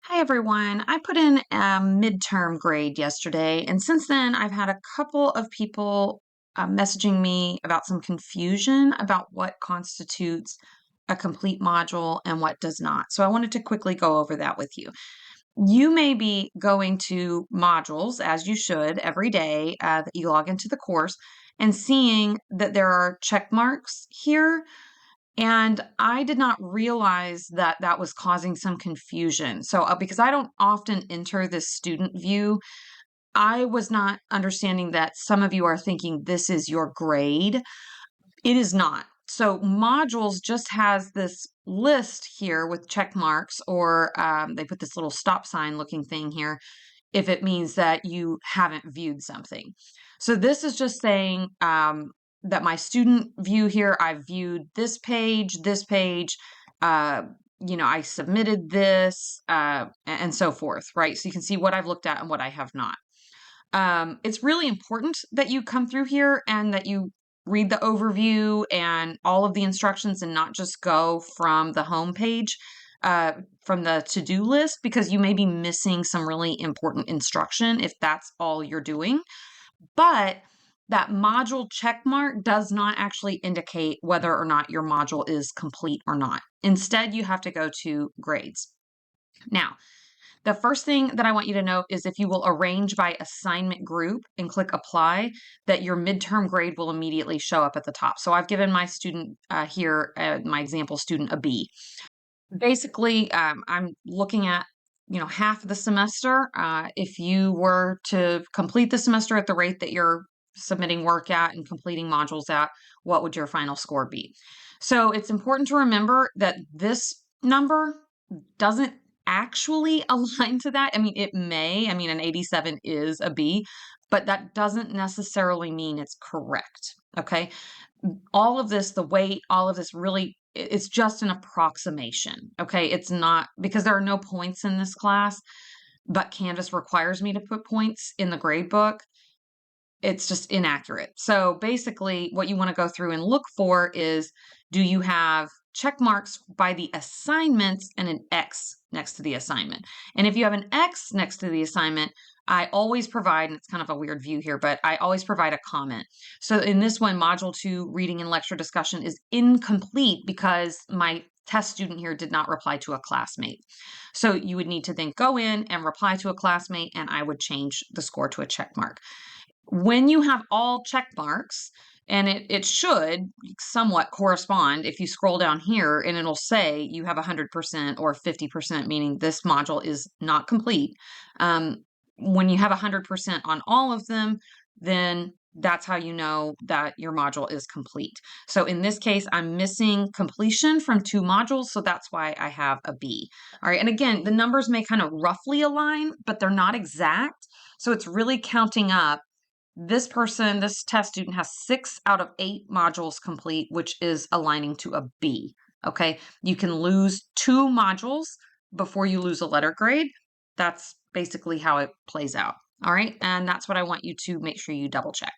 Hi everyone. I put in a midterm grade yesterday, and since then I've had a couple of people messaging me about some confusion about what constitutes a complete module and what does not. So I wanted to quickly go over that with you. You may be going to modules, as you should, every day that you log into the course and seeing that there are check marks here, and I did not realize that that was causing some confusion. So, because I don't often enter this student view, I was not understanding that some of you are thinking this is your grade. It is not. So, modules just has this list here with check marks, or they put this little stop sign looking thing here if it means that you haven't viewed something. So this is just saying that my student view here, I've viewed this page, uh, I submitted this, and so forth, right? So you can see what I've looked at and what I have not. It's really important that you come through here and that you read the overview and all of the instructions and not just go from the home page, from the to-do list, because you may be missing some really important instruction if that's all you're doing. But that module check mark does not actually indicate whether or not your module is complete or not. Instead, you have to go to grades. Now, the first thing that I want you to note is if you will arrange by assignment group and click apply, that your midterm grade will immediately show up at the top. So I've given my student here, my example student, a B. Basically, I'm looking at half of the semester. If you were to complete the semester at the rate that you're submitting work at and completing modules at, what would your final score be? So it's important to remember that this number doesn't actually align to that. I mean, it may. I mean, an 87 is a B, but that doesn't necessarily mean it's correct. Okay. All of this, the weight, all of this really, it's just an approximation. Okay. It's not, because there are no points in this class, but Canvas requires me to put points in the grade book. It's just inaccurate. So basically, what you want to go through and look for is, do you have check marks by the assignments and an X next to the assignment? And if you have an X next to the assignment, I always provide, and it's kind of a weird view here, but I always provide a comment. So in this one, Module 2, reading and lecture discussion is incomplete because my test student here did not reply to a classmate. So you would need to then go in and reply to a classmate, and I would change the score to a check mark. When you have all check marks, and it should somewhat correspond if you scroll down here, and it'll say you have 100% or 50%, meaning this module is not complete. When you have 100% on all of them, then that's how you know that your module is complete. So in this case, I'm missing completion from 2 modules, so that's why I have a B. All right, and again, the numbers may kind of roughly align, but they're not exact. So it's really counting up. This person, this test student, has 6 out of 8 modules complete, which is aligning to a B. Okay, you can lose 2 modules before you lose a letter grade. That's basically how it plays out. All right, and that's what I want you to make sure you double check.